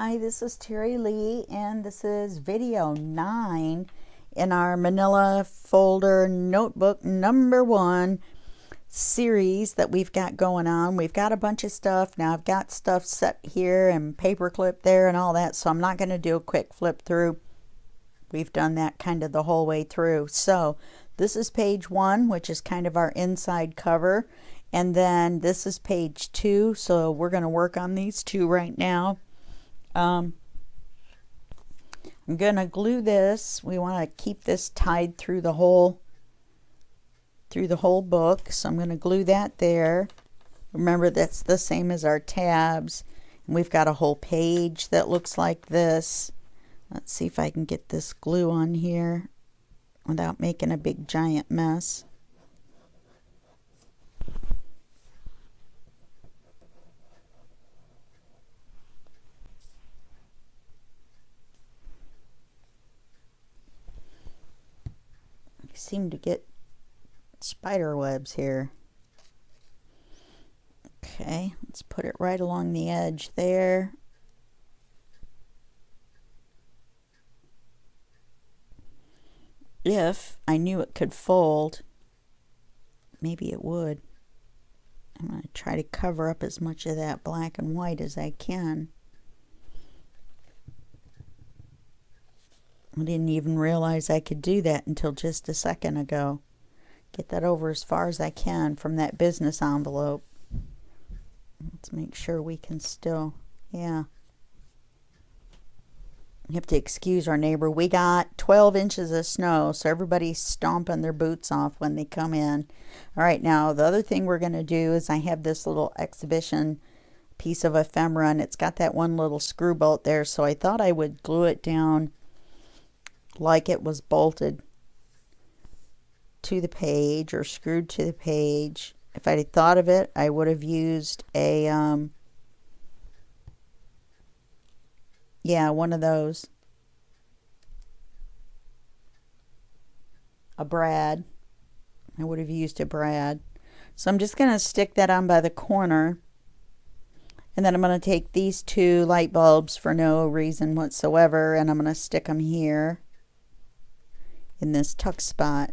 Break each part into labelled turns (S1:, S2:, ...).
S1: Hi, this is Terry Lee, and this is video 9 in our Manila folder notebook number 1 series that we've got going on. We've got a bunch of stuff. Now I've got stuff set here and paperclip there and all that, so I'm not going to do a quick flip through. We've done that kind of the whole way through. So this is page 1, which is kind of our inside cover, and then this is page 2, so we're going to work on these two right now. I'm going to glue this. We want to keep this tied through the whole book, so I'm going to glue that there. Remember, that's the same as our tabs, and we've got a whole page that looks like this. Let's see if I can get this glue on here without making a big giant mess. I seem to get spider webs here. Okay, let's put it right along the edge there. If I knew it could fold, maybe it would. I'm going to try to cover up as much of that black and white as I can. I didn't even realize I could do that until just a second ago. Get that over as far as I can from that business envelope. Let's make sure we can still, yeah. You have to excuse our neighbor. We got 12 inches of snow, so everybody's stomping their boots off when they come in. All right, now the other thing we're going to do is I have this little exhibition piece of ephemera, and it's got that one little screw bolt there, so I thought I would glue it down like it was bolted to the page or screwed to the page. If I had thought of it, I would have used a one of those, a brad. I would have used a brad. So I'm just going to stick that on by the corner, and then I'm going to take these two light bulbs for no reason whatsoever, and I'm going to stick them here in this tuck spot.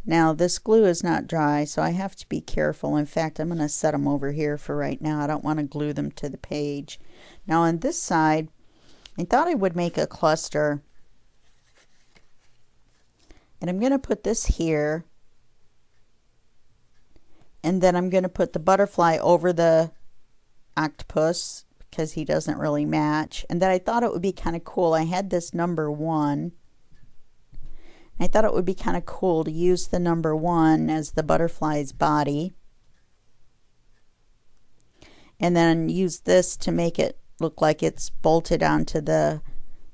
S1: Now this glue is not dry, so I have to be careful. In fact, I'm going to set them over here for right now. I don't want to glue them to the page. Now on this side, I thought I would make a cluster, and I'm going to put this here, and then I'm going to put the butterfly over the octopus because he doesn't really match. And then I thought it would be kind of cool. I had this number 1. I thought it would be kind of cool to use the number 1 as the butterfly's body, and then use this to make it look like it's bolted onto the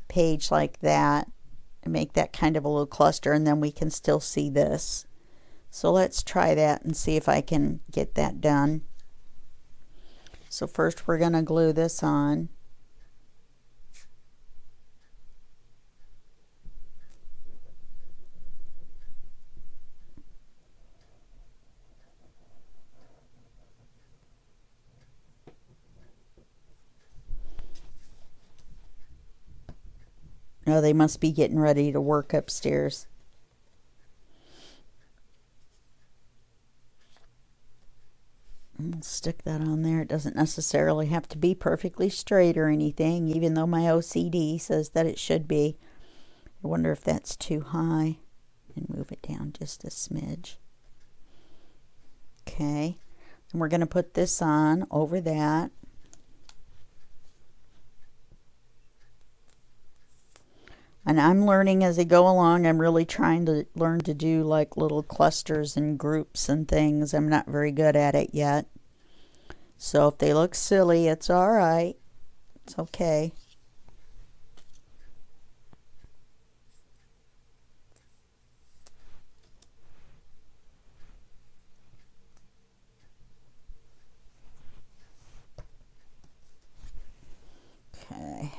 S1: page like that, and make that kind of a little cluster, and then we can still see this. So let's try that and see if I can get that done. So first we're going to glue this on. Oh, they must be getting ready to work upstairs. I'll stick that on there. It doesn't necessarily have to be perfectly straight or anything, even though my OCD says that it should be. I wonder if that's too high. And move it down just a smidge. Okay. And we're going to put this on over that. And I'm learning as I go along. I'm really trying to learn to do like little clusters and groups and things. I'm not very good at it yet. So if they look silly, it's all right. It's okay. Okay.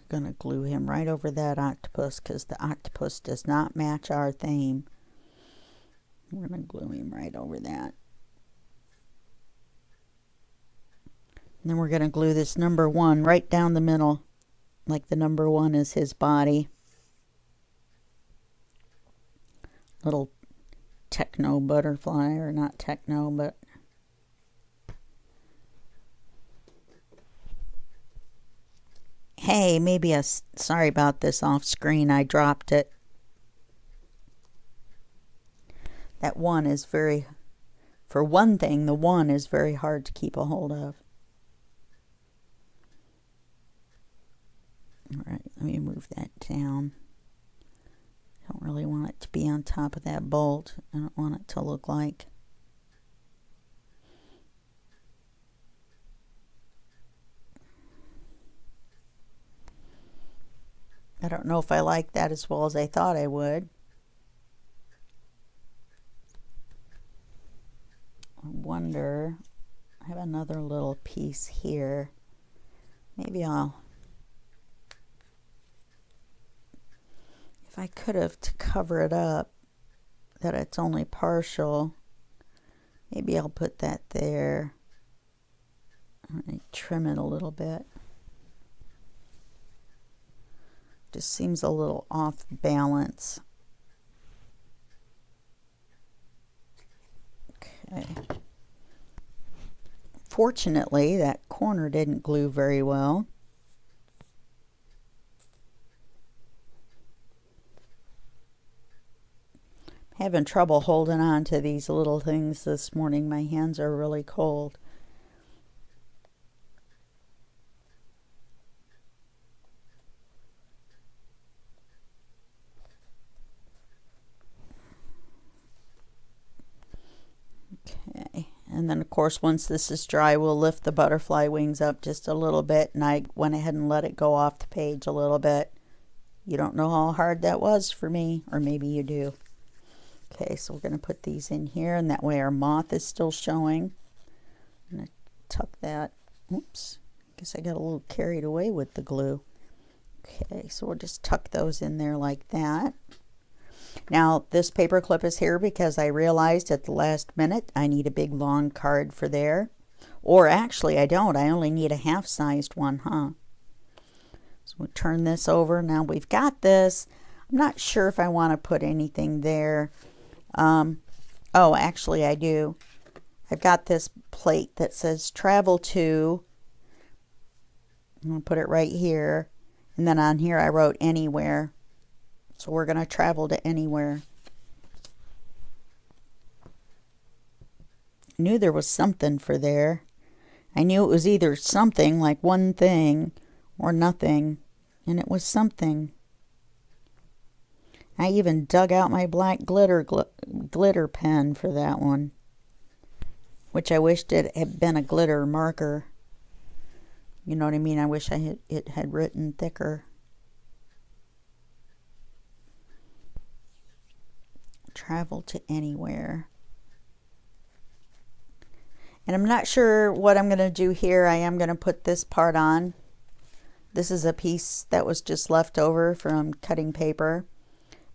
S1: Going to glue him right over that octopus because the octopus does not match our theme. We're going to glue him right over that. And then we're going to glue this number 1 right down the middle, like the number 1 is his body. Little techno butterfly, or not techno, but hey, maybe sorry about this off screen, I dropped it. That 1 is very, for one thing, the 1 is very hard to keep a hold of. All right, let me move that down. I don't really want it to be on top of that bolt. I don't want it to look like I don't know if I like that as well as I thought I would. I wonder, I have another little piece here. Maybe if I could have, to cover it up, that it's only partial, maybe I'll put that there. Let me trim it a little bit. Just seems a little off balance. Okay. Fortunately, that corner didn't glue very well. Having trouble holding on to these little things this morning. My hands are really cold. Okay, and then of course once this is dry, we'll lift the butterfly wings up just a little bit, and I went ahead and let it go off the page a little bit. You don't know how hard that was for me, or maybe you do. Okay, so we're going to put these in here, and that way our moth is still showing. I'm going to tuck that. Oops, I guess I got a little carried away with the glue. Okay, so we'll just tuck those in there like that. Now, this paper clip is here because I realized at the last minute I need a big long card for there. Or actually, I don't. I only need a half-sized one, huh? So we'll turn this over. Now we've got this. I'm not sure if I want to put anything there. Oh, actually I do. I've got this plate that says travel to. I'm going to put it right here. And then on here I wrote anywhere. So we're going to travel to anywhere. I knew there was something for there. I knew it was either something, like one thing, or nothing. And it was something. I even dug out my black glitter pen for that one, which I wished it had been a glitter marker. You know what I mean? I wish it had written thicker. Travel to anywhere. And I'm not sure what I'm going to do here. I am going to put this part on. This is a piece that was just left over from cutting paper.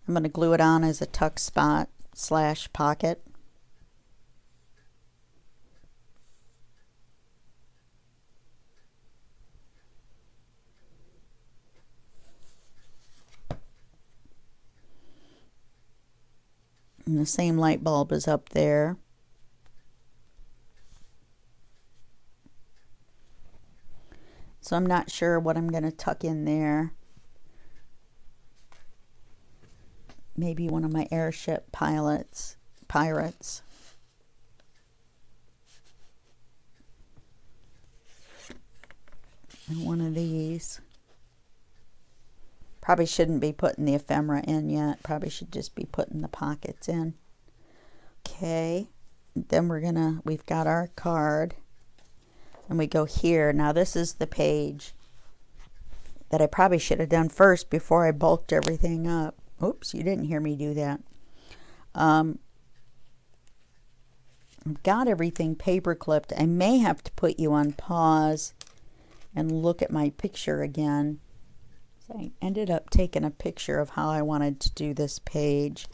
S1: I'm going to glue it on as a tuck spot / pocket. And the same light bulb is up there. So I'm not sure what I'm going to tuck in there. Maybe one of my airship pirates. And one of these. Probably shouldn't be putting the ephemera in yet. Probably should just be putting the pockets in. Okay. Then we've got our card. And we go here. Now this is the page that I probably should have done first before I bulked everything up. Oops, you didn't hear me do that. I've got everything paper clipped. I may have to put you on pause and look at my picture again. So I ended up taking a picture of how I wanted to do this page.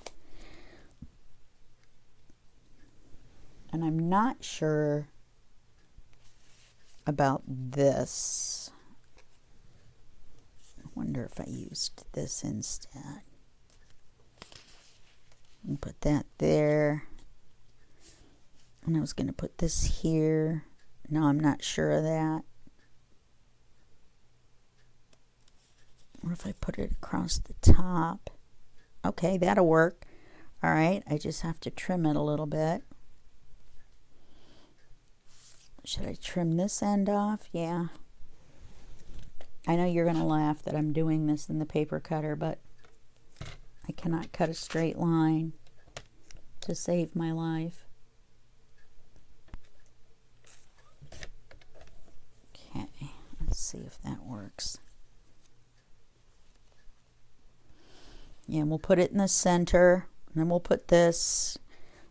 S1: And I'm not sure about this. I wonder if I used this instead. And put that there. And I was going to put this here. No, I'm not sure of that. What if I put it across the top? Okay, that'll work. All right, I just have to trim it a little bit. Should I trim this end off? Yeah. I know you're going to laugh that I'm doing this in the paper cutter, but I cannot cut a straight line to save my life. Okay, let's see if that works. Yeah, and we'll put it in the center, and then we'll put this,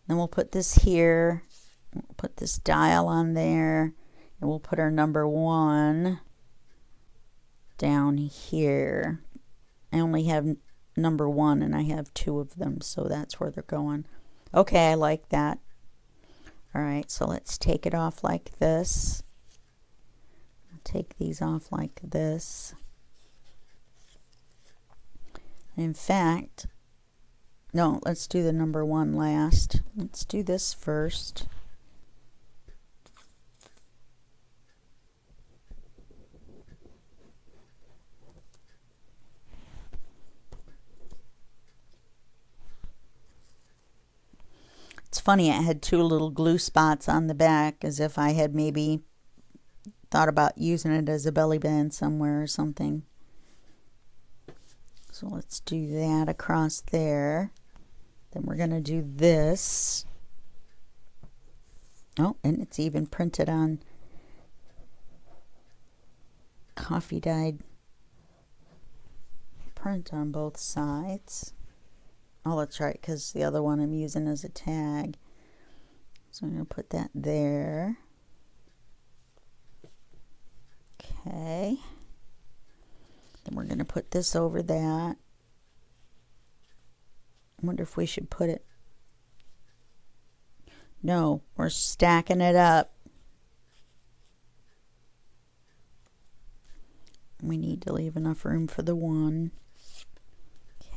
S1: then we'll put this here, we'll put this dial on there, and we'll put our number 1 down here. I only have number 1 and I have 2 of them, so that's where they're going. Okay, I like that. All right, so let's take it off like this. Take these off like this. In fact, no, let's do the number 1 last. Let's do this first. It's funny, I had 2 little glue spots on the back, as if I had maybe thought about using it as a belly band somewhere or something. So let's do that across there. Then we're going to do this. Oh, and it's even printed on coffee dyed print on both sides. Oh, that's right, because the other one I'm using as a tag. So I'm going to put that there. Okay. Then we're going to put this over that. I wonder if we should put it. No, we're stacking it up. We need to leave enough room for the 1.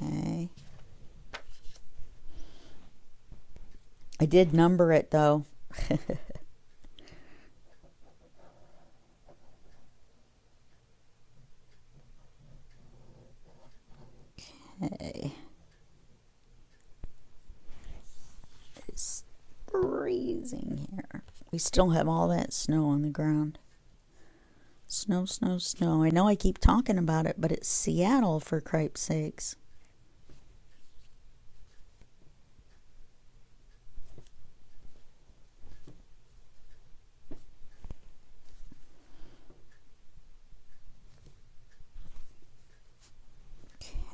S1: Okay. I did number it though. Okay. It's freezing here. We still have all that snow on the ground. Snow, snow, snow. I know I keep talking about it, but it's Seattle, for cripe's sakes.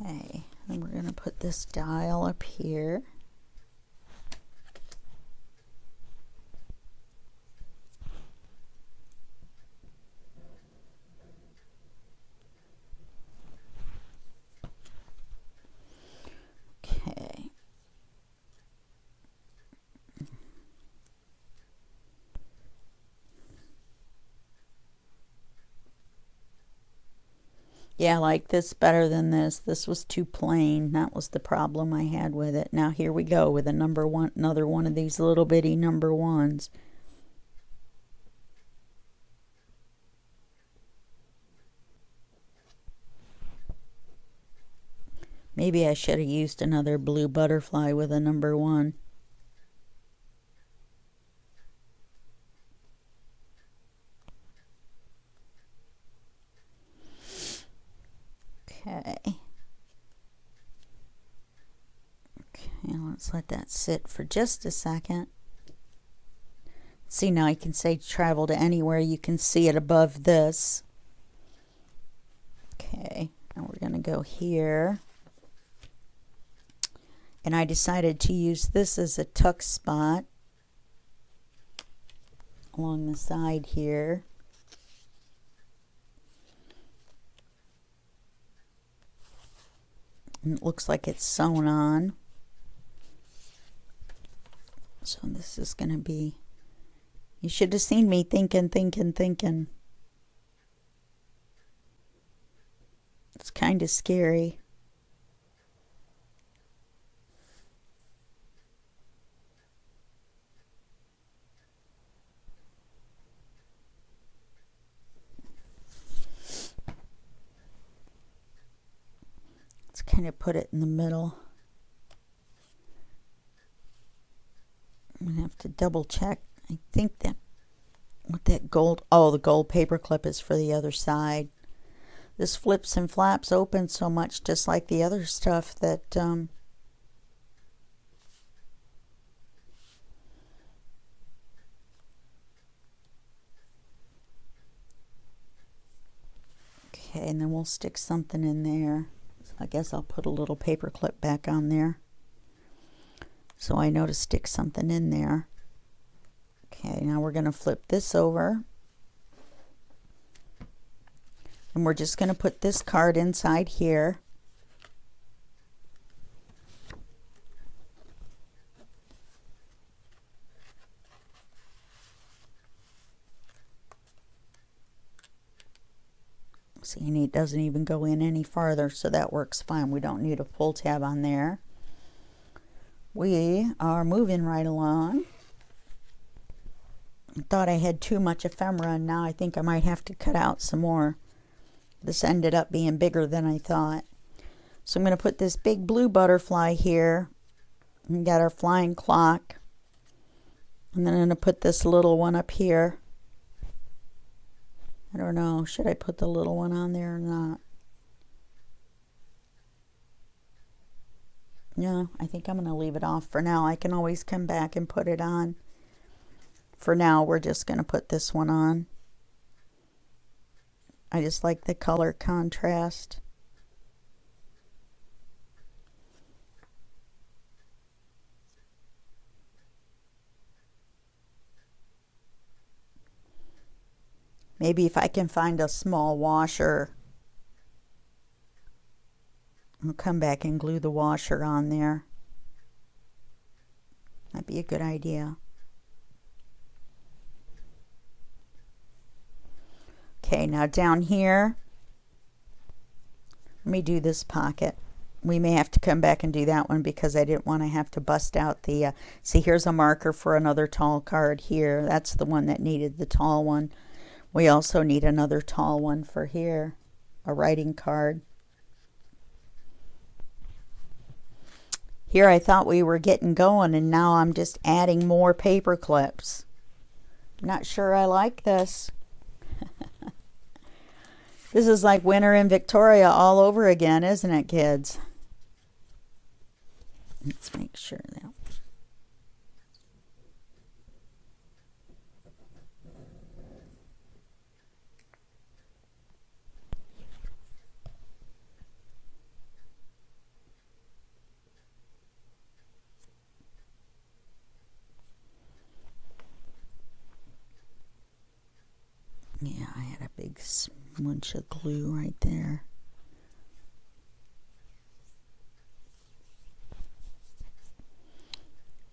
S1: Okay, and we're going to put this dial up here. Okay. Yeah, I like this better than this. This was too plain. That was the problem I had with it. Now here we go with a number 1, another one of these little bitty number 1s. Maybe I should have used another blue butterfly with a number 1. Okay. Okay, let's let that sit for just a second. See, now I can say travel to anywhere. You can see it above this. Okay, now we're going to go here. And I decided to use this as a tuck spot along the side here. And it looks like it's sewn on. So this is going to be You should have seen me thinking. It's kind of scary. Let's kind of put it in the middle. I'm going to have to double check. I think that what that gold, oh, the gold paper clip is for the other side. This flips and flaps open so much, just like the other stuff, that okay, and then we'll stick something in there. So I guess I'll put a little paper clip back on there, so I know to stick something in there. Okay, now we're going to flip this over. And we're just going to put this card inside here. See, it doesn't even go in any farther, so that works fine. We don't need a pull tab on there. We are moving right along. I thought I had too much ephemera, and now I think I might have to cut out some more. This ended up being bigger than I thought. So I'm going to put this big blue butterfly here. We got our flying clock. And then I'm going to put this little one up here. I don't know, should I put the little one on there or not? No, I think I'm going to leave it off for now. I can always come back and put it on. For now, we're just going to put this one on. I just like the color contrast. Maybe if I can find a small washer, I'll come back and glue the washer on there. That'd be a good idea. Okay, now down here, let me do this pocket. We may have to come back and do that one because I didn't want to have to bust out the, see, here's a marker for another tall card here. That's the one that needed the tall one. We also need another tall one for here, a writing card. Here I thought we were getting going, and now I'm just adding more paper clips. Not sure I like this. This is like winter in Victoria all over again, isn't it, kids? Let's make sure that. Yeah, I had a big smudge of glue right there.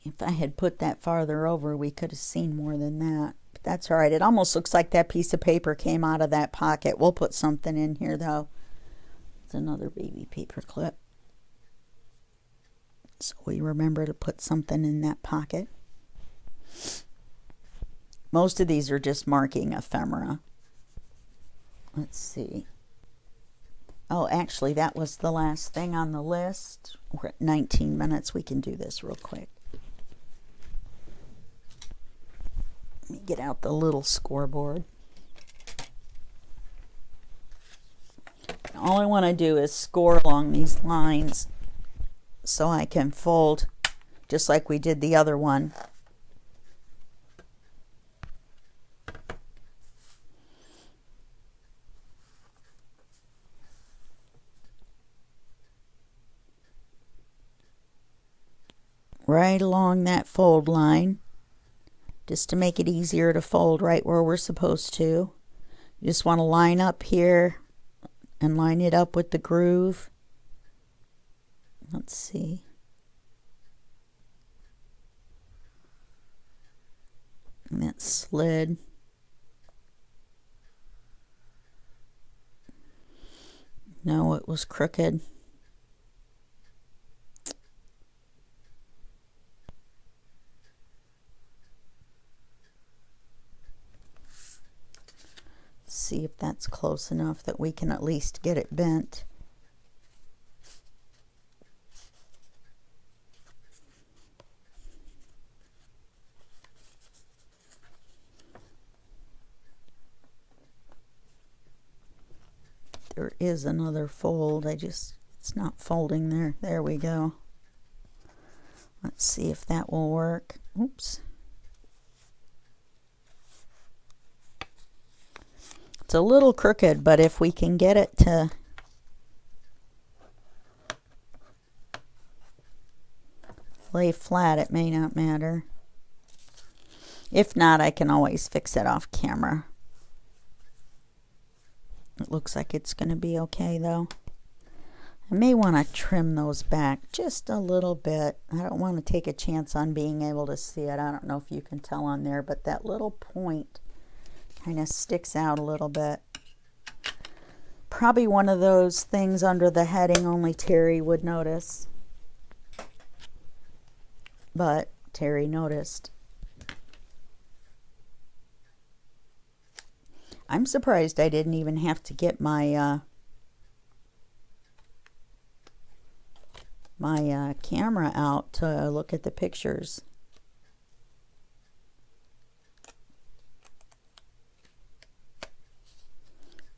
S1: If I had put that farther over, we could have seen more than that. But that's all right. It almost looks like that piece of paper came out of that pocket. We'll put something in here, though. It's another baby paper clip. So we remember to put something in that pocket. Most of these are just marking ephemera. Let's see. Oh, actually, that was the last thing on the list. We're at 19 minutes. We can do this real quick. Let me get out the little scoreboard. All I want to do is score along these lines so I can fold just like we did the other one. Right along that fold line, just to make it easier to fold right where we're supposed to. You just want to line up here and line it up with the groove. Let's see. And it slid. No, it was crooked. See if that's close enough that we can at least get it bent. There is another fold. It's not folding there. There we go. Let's see if that will work. Oops. It's a little crooked, but if we can get it to lay flat, it may not matter. If not, I can always fix it off camera. It looks like it's going to be okay though. I may want to trim those back just a little bit. I don't want to take a chance on being able to see it. I don't know if you can tell on there, but that little point kind of sticks out a little bit. Probably one of those things under the heading only Terry would notice. But Terry noticed. I'm surprised I didn't even have to get my camera out to look at the pictures.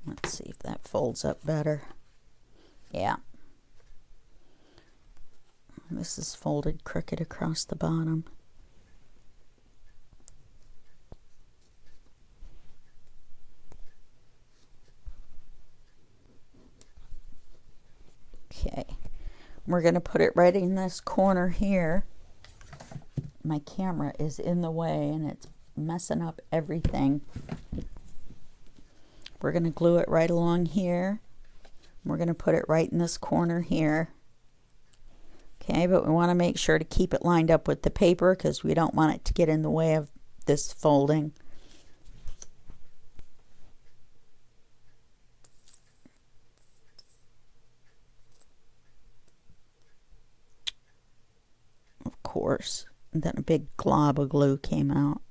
S1: Let's see if that folds up better. Yeah. This is folded crooked across the bottom. Okay. We're going to put it right in this corner here. My camera is in the way and it's messing up everything. We're going to glue it right along here. We're going to put it right in this corner here. Okay, but we want to make sure to keep it lined up with the paper because we don't want it to get in the way of this folding. Of course. And then a big glob of glue came out.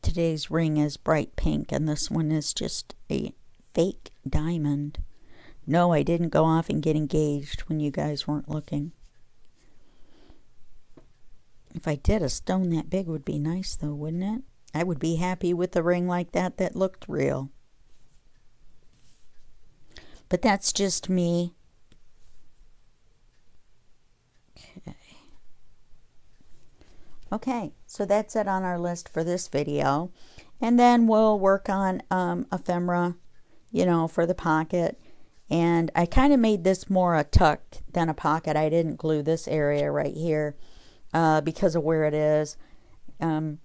S1: Today's ring is bright pink and this one is just a fake diamond. No, I didn't go off and get engaged when you guys weren't looking. If I did, a stone that big would be nice though, wouldn't it? I would be happy with a ring like that that looked real. But that's just me. Okay, so that's it on our list for this video. And then we'll work on ephemera, you know, for the pocket. And I kind of made this more a tuck than a pocket. I didn't glue this area right here because of where it is. I'm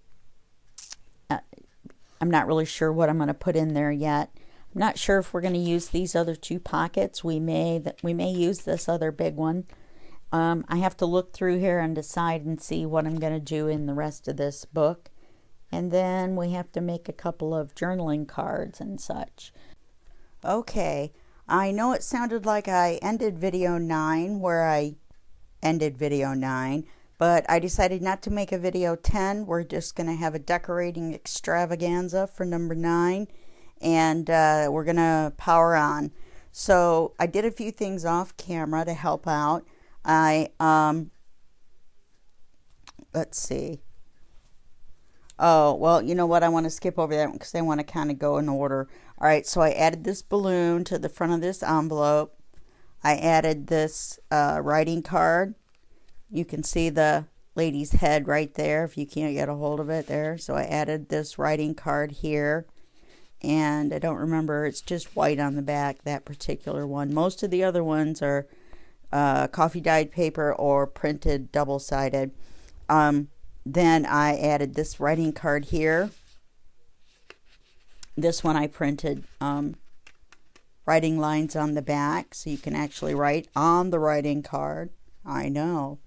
S1: not really sure what I'm going to put in there yet. I'm not sure if we're going to use these other two pockets. We may use this other big one. I have to look through here and decide and see what I'm going to do in the rest of this book. And then we have to make a couple of journaling cards and such. Okay, I know it sounded like I ended video 9 where I ended video 9, but I decided not to make a video 10. We're just going to have a decorating extravaganza for number 9, and we're going to power on. So I did a few things off camera to help out. Let's see. Oh, well, you know what? I want to skip over that one because I want to kind of go in order. All right, so I added this balloon to the front of this envelope. I added this writing card. You can see the lady's head right there if you can't get a hold of it there. So I added this writing card here. And I don't remember, it's just white on the back, that particular one. Most of the other ones are coffee dyed paper or printed double-sided. Then I added this writing card here, This one I printed writing lines on the back so you can actually write on the writing card. I know.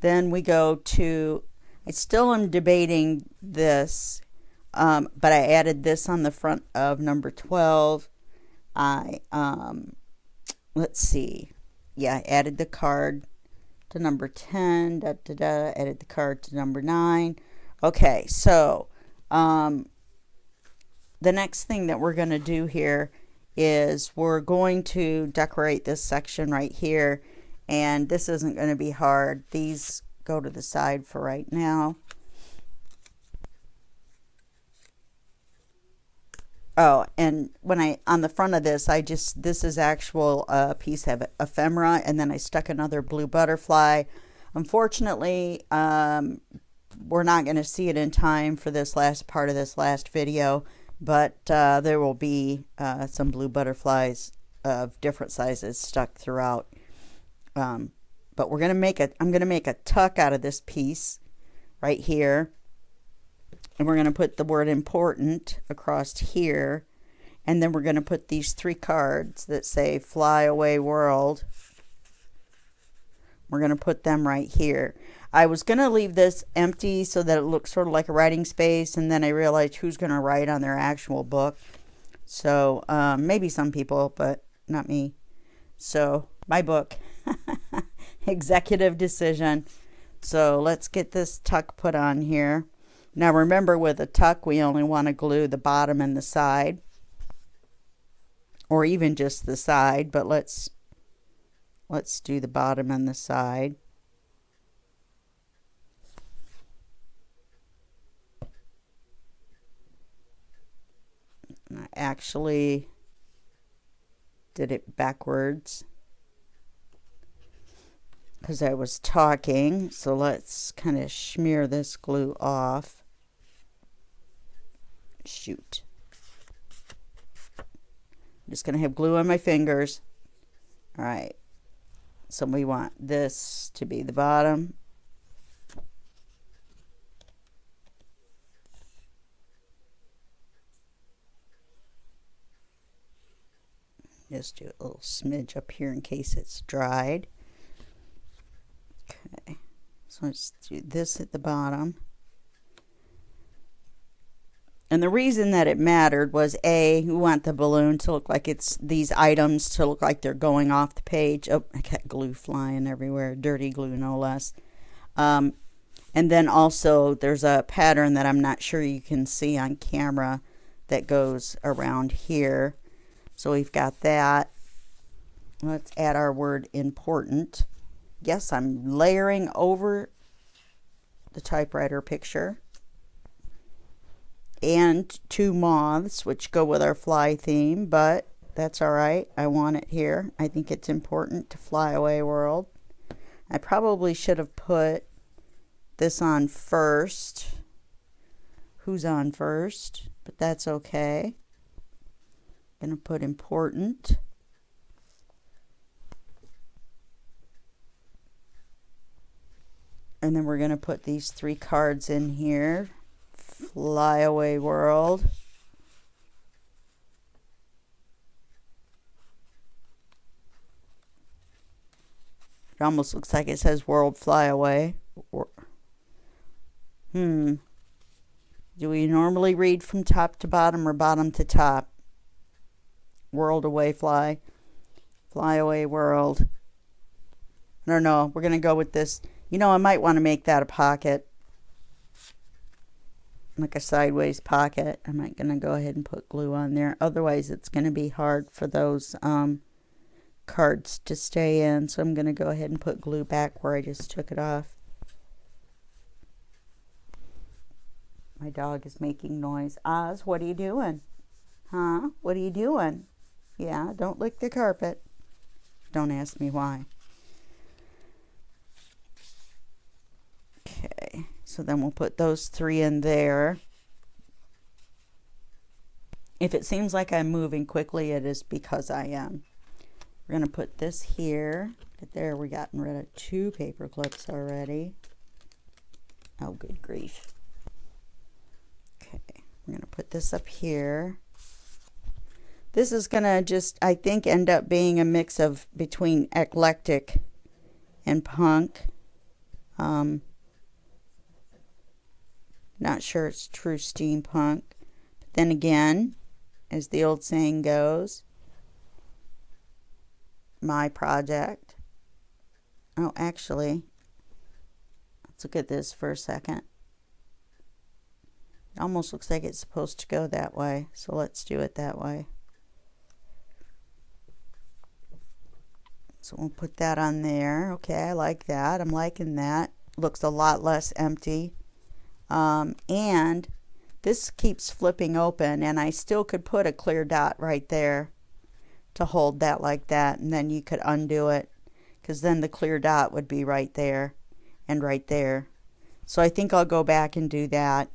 S1: Then we go to, I still am debating this, but I added this on the front of number 12. Let's see. Yeah, I added the card to number 10, added the card to number 9. Okay, so the next thing that we're going to do here is we're going to decorate this section right here, and this isn't going to be hard. These go to the side for right now. Oh, and when on the front of this, this is actual piece of ephemera, and then I stuck another blue butterfly. Unfortunately, we're not going to see it in time for this last part of this last video, but there will be some blue butterflies of different sizes stuck throughout. But we're going to I'm going to make a tuck out of this piece right here. And we're going to put the word important across here. And then we're going to put these 3 cards that say Fly Away World. We're going to put them right here. I was going to leave this empty so that it looks sort of like a writing space. And then I realized who's going to write on their actual book. So maybe some people, but not me. So my book. Executive decision. So let's get this tuck put on here. Now remember, with a tuck, we only want to glue the bottom and the side, or even just the side, but let's do the bottom and the side. And I actually did it backwards because I was talking, so let's kind of smear this glue off. Shoot. I'm just going to have glue on my fingers. All right. So we want this to be the bottom. Just do a little smidge up here in case it's dried. Okay. So let's do this at the bottom. And the reason that it mattered was, A, we want the balloon to look like it's, these items to look like they're going off the page. Oh, I got glue flying everywhere. Dirty glue, no less. And then also there's a pattern that I'm not sure you can see on camera that goes around here. So we've got that. Let's add our word important. Yes, I'm layering over the typewriter picture. And 2 moths, which go with our fly theme, but that's all right. I want it here. I think it's important to Fly Away World. I probably should have put this on first. Who's on first? But that's okay. I'm going to put important. And then we're going to put these 3 cards in here. Fly Away World. It almost looks like it says World Fly Away. Do we normally read from top to bottom or bottom to top? World away fly. Fly Away World. I don't know. We're going to go with this. You know, I might want to make that a pocket. Like a sideways pocket. I'm not going to go ahead and put glue on there. Otherwise, it's going to be hard for those cards to stay in. So I'm going to go ahead and put glue back where I just took it off. My dog is making noise. Oz, what are you doing? Huh? What are you doing? Yeah, don't lick the carpet. Don't ask me why. Okay. So then we'll put those 3 in there. If it seems like I'm moving quickly, it is because I am. We're going to put this here. There, we've gotten rid of 2 paper clips already. Oh, good grief. Okay, we're going to put this up here. This is gonna just, I think, end up being a mix of between eclectic and punk. Not sure it's true steampunk. But then again, as the old saying goes, my project. Oh, actually, let's look at this for a second. It almost looks like it's supposed to go that way, so let's do it that way. So we'll put that on there. Okay, I like that. I'm liking that. Looks a lot less empty. And this keeps flipping open, and I still could put a clear dot right there to hold that like that, and then you could undo it, because then the clear dot would be right there and right there. So I think I'll go back and do that.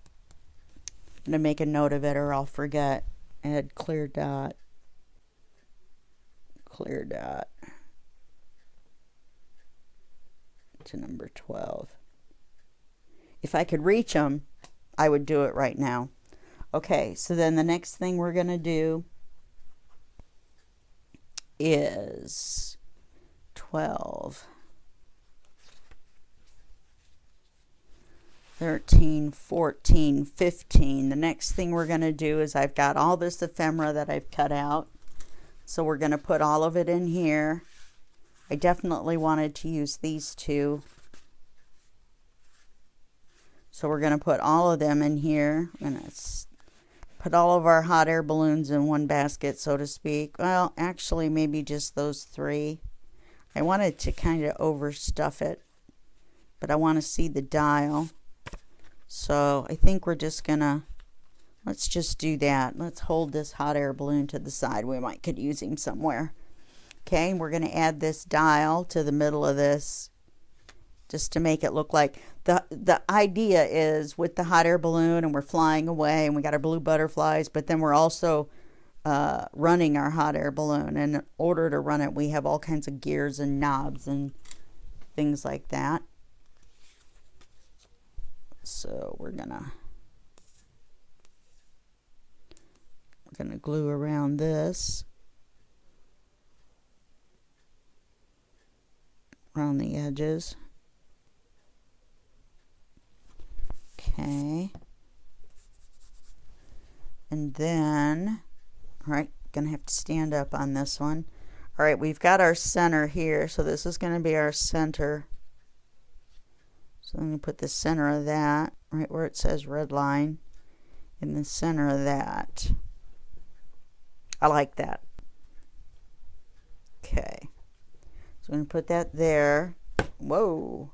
S1: I'm going to make a note of it or I'll forget. Add clear dot. Clear dot to number 12. If I could reach them, I would do it right now. Okay, so then the next thing we're going to do is 12, 13, 14, 15. The next thing we're going to do is I've got all this ephemera that I've cut out. So we're going to put all of it in here. I definitely wanted to use these two. So we're going to put all of them in here. I'm going to put all of our hot air balloons in one basket, so to speak. Well, actually, maybe just those 3. I wanted to kind of overstuff it, but I want to see the dial. So I think we're just going to, let's just do that. Let's hold this hot air balloon to the side. We might could use him somewhere. Okay, we're going to add this dial to the middle of this, just to make it look like the idea is with the hot air balloon and we're flying away and we got our blue butterflies, but then we're also running our hot air balloon, and in order to run it we have all kinds of gears and knobs and things like that. So we're gonna glue around this, around the edges. Okay, and then, all right, gonna have to stand up on this one. All right, we've got our center here, so this is gonna be our center. So I'm gonna put the center of that right where it says red line, in the center of that. I like that. Okay, so I'm gonna put that there. Whoa.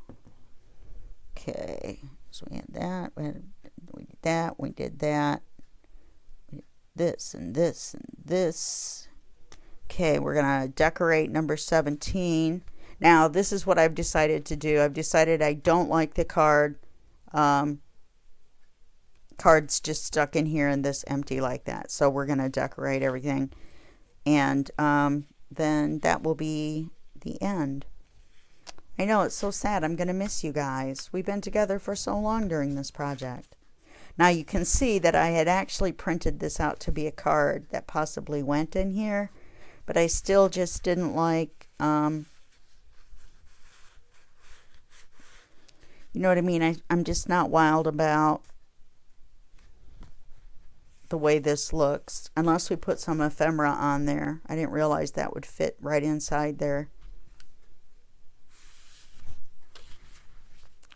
S1: Okay. So we had that, we did that, we did that, we did this and this and this. Okay, we're going to decorate number 17. Now, this is what I've decided to do. I've decided I don't like the cards just stuck in here and this empty like that. So we're going to decorate everything. And then that will be the end. I know, it's so sad. I'm going to miss you guys. We've been together for so long during this project. Now you can see that I had actually printed this out to be a card that possibly went in here, but I still just didn't like, you know what I mean? I'm just not wild about the way this looks, unless we put some ephemera on there. I didn't realize that would fit right inside there.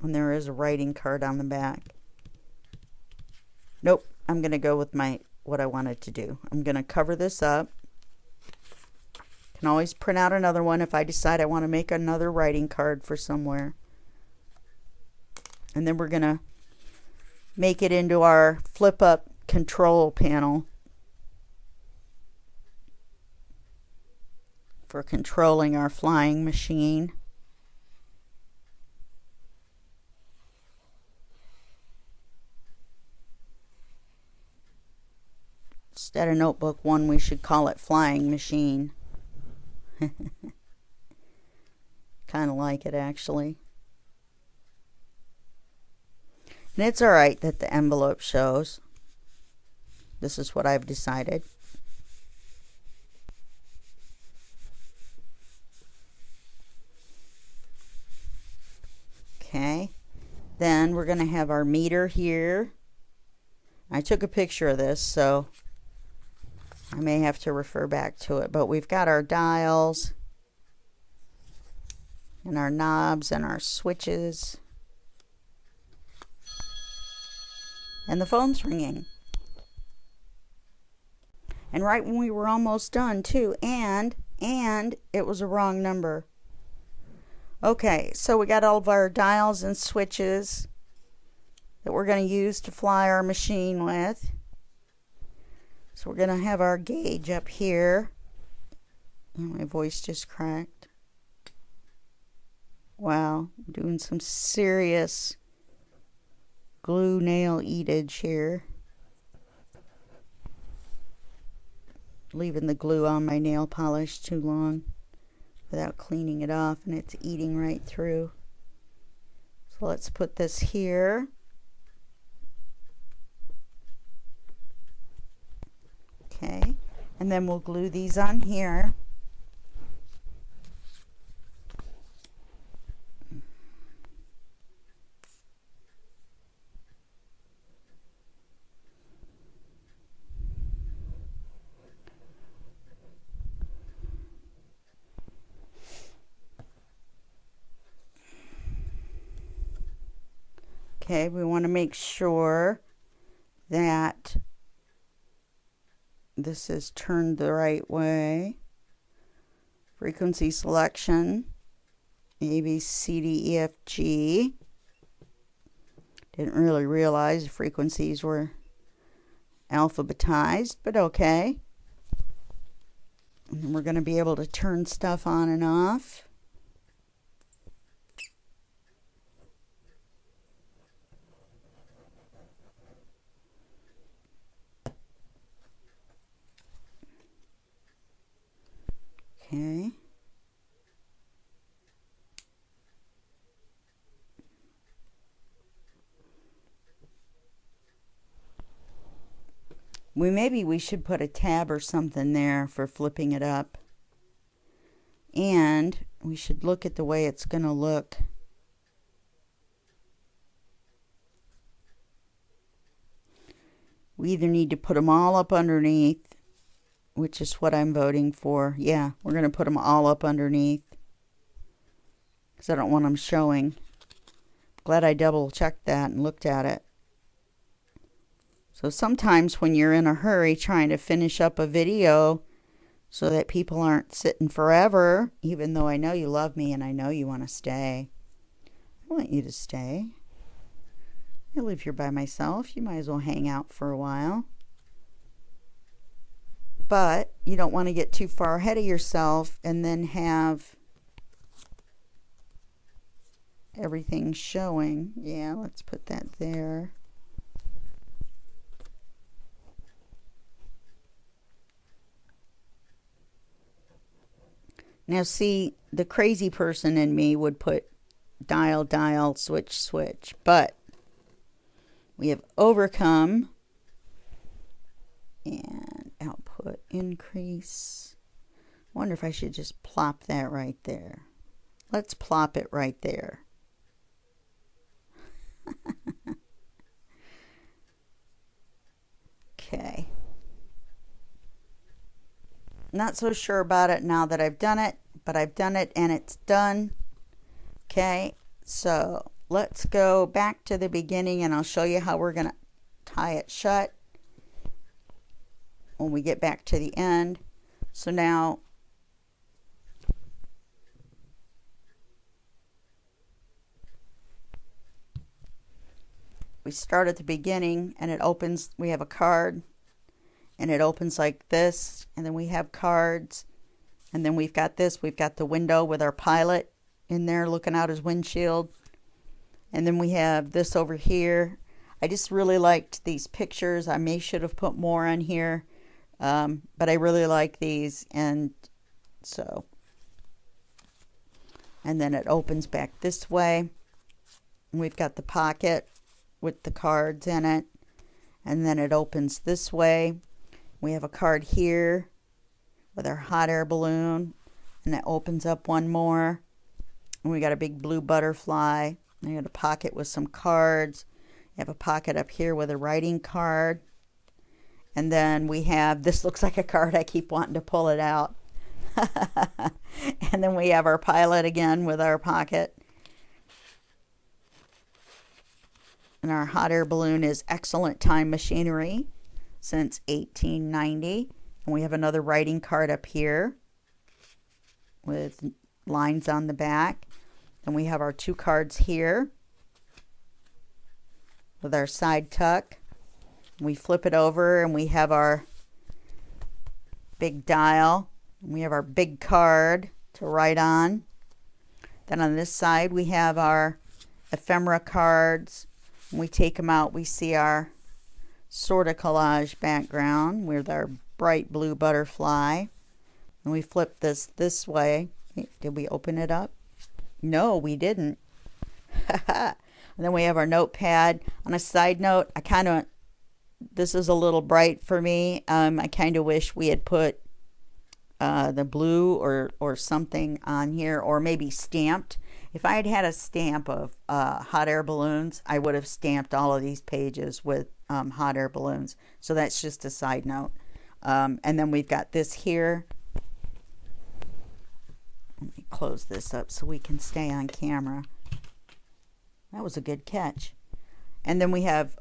S1: And there is a writing card on the back. Nope, I'm going to go with what I wanted to do. I'm going to cover this up. Can always print out another one if I decide I want to make another writing card for somewhere. And then we're going to make it into our flip up control panel for controlling our flying machine. Instead of notebook 1, we should call it flying machine. Kind of like it, actually. And it's alright that the envelope shows. This is what I've decided. going to have our meter here. I took a picture of this, so I may have to refer back to it. But we've got our dials and our knobs and our switches. And the phone's ringing. And right when we were almost done too, and it was a wrong number. Okay, so we got all of our dials and switches that we're going to use to fly our machine with. So we're going to have our gauge up here. My voice just cracked. Wow, I'm doing some serious glue nail eatage here. Leaving the glue on my nail polish too long without cleaning it off, and it's eating right through. So let's put this here. Okay, and then we'll glue these on here. Okay, we want to make sure that this is turned the right way. Frequency selection, A, B, C, D, E, F, G. Didn't really realize the frequencies were alphabetized, but okay. And we're going to be able to turn stuff on and off. Okay. Maybe we should put a tab or something there for flipping it up. And we should look at the way it's going to look. We either need to put them all up underneath, which is what I'm voting for. Yeah, we're going to put them all up underneath because I don't want them showing. Glad I double checked that and looked at it. So sometimes when you're in a hurry trying to finish up a video so that people aren't sitting forever, even though I know you love me and I know you want to stay. I want you to stay. I live here by myself. You might as well hang out for a while. But you don't want to get too far ahead of yourself and then have everything showing. Yeah, let's put that there. Now see, the crazy person in me would put dial, dial, switch, switch. But we have overcome and output increase. Wonder if I should just plop that right there. Let's plop it right there. Okay. Not so sure about it now that I've done it, but I've done it and it's done. Okay, so let's go back to the beginning and I'll show you how we're going to tie it shut when we get back to the end. So now we start at the beginning and it opens, we have a card and it opens like this, and then we have cards, and then we've got this, we've got the window with our pilot in there looking out his windshield, and then we have this over here. I just really liked these pictures. I should have put more on here, but I really like these, and so, and then it opens back this way. We've got the pocket with the cards in it, and then it opens this way. We have a card here with our hot air balloon, and it opens up one more, and we got a big blue butterfly, I got a pocket with some cards. You have a pocket up here with a writing card. And then we have, this looks like a card. I keep wanting to pull it out. And then we have our pilot again with our pocket. And our hot air balloon is excellent time machinery since 1890. And we have another writing card up here with lines on the back. And we have our two cards here with our side tuck. We flip it over and we have our big dial. We have our big card to write on. Then on this side we have our ephemera cards. When we take them out, we see our sort of collage background with our bright blue butterfly. And we flip this way. Did we open it up? No, we didn't. And then we have our notepad. On a side note, this is a little bright for me. I kind of wish we had put the blue or something on here, or maybe stamped. If I had had a stamp of hot air balloons, I would have stamped all of these pages with hot air balloons. So that's just a side note. And then we've got this here. Let me close this up so we can stay on camera. That was a good catch. And then we have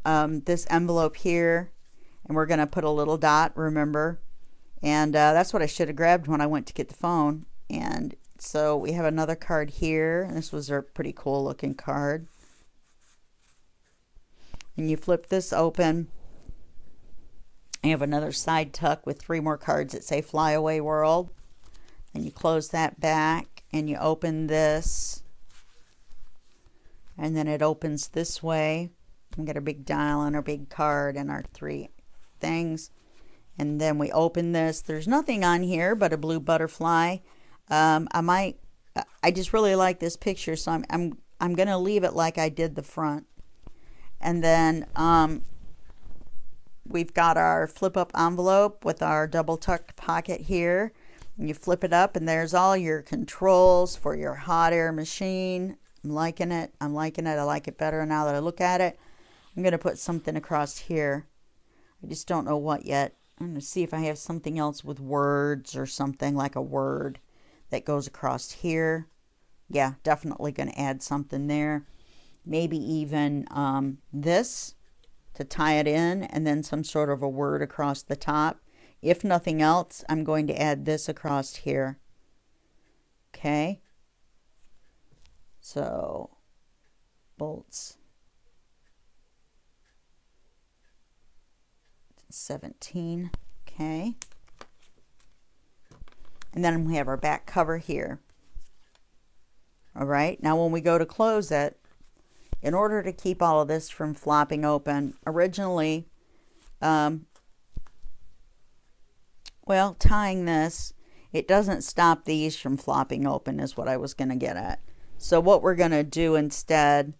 S1: this envelope here, and we're going to put a little dot, remember? And that's what I should have grabbed when I went to get the phone. And so we have another card here, and this was a pretty cool looking card. And you flip this open. You have another side tuck with 3 more cards that say Fly Away World. And you close that back, and you open this. And then it opens this way. We got our big dial and our big card and our 3 things. And then we open this. There's nothing on here but a blue butterfly. I just really like this picture, so I'm going to leave it like I did the front. And then we've got our flip up envelope with our double tucked pocket here. And you flip it up, and there's all your controls for your hot air machine. I'm liking it. I like it better now that I look at it. I'm going to put something across here. I just don't know what yet. I'm going to see if I have something else with words or something, like a word that goes across here. Yeah, definitely going to add something there. Maybe even this to tie it in, and then some sort of a word across the top. If nothing else, I'm going to add this across here. Okay. So, bolts 17. Okay. And then we have our back cover here. All right. Now when we go to close it, in order to keep all of this from flopping open, originally, well, tying this, it doesn't stop these from flopping open is what I was going to get at. So what we're going to do instead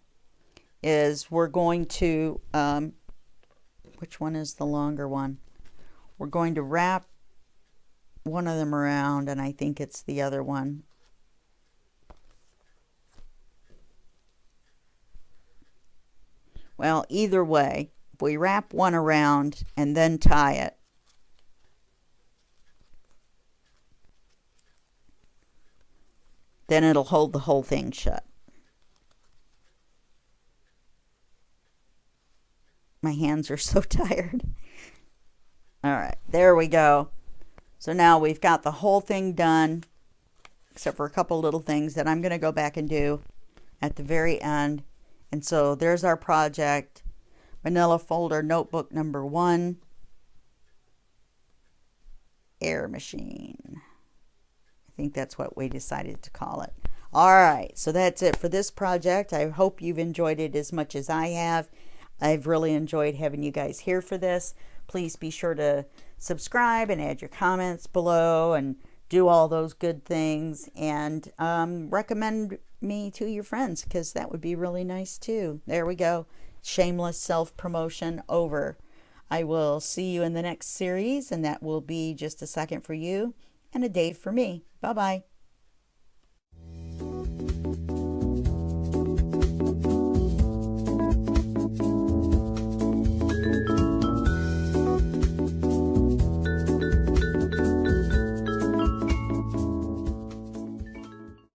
S1: is we're going to, which one is the longer one? We're going to wrap one of them around, and I think it's the other one. Well, either way, if we wrap one around and then tie it, then it'll hold the whole thing shut. My hands are so tired. All right, there we go. So now we've got the whole thing done, except for a couple little things that I'm going to go back and do at the very end. And so there's our project, Manila folder notebook number 1, air machine. I think that's what we decided to call it. All right, so that's it for this project. I hope you've enjoyed it as much as I have. I've really enjoyed having you guys here for this. Please be sure to subscribe and add your comments below and do all those good things, and recommend me to your friends, because that would be really nice too. There we go. Shameless self-promotion over. I will see you in the next series, and that will be just a second for you and a day for me. Bye-bye.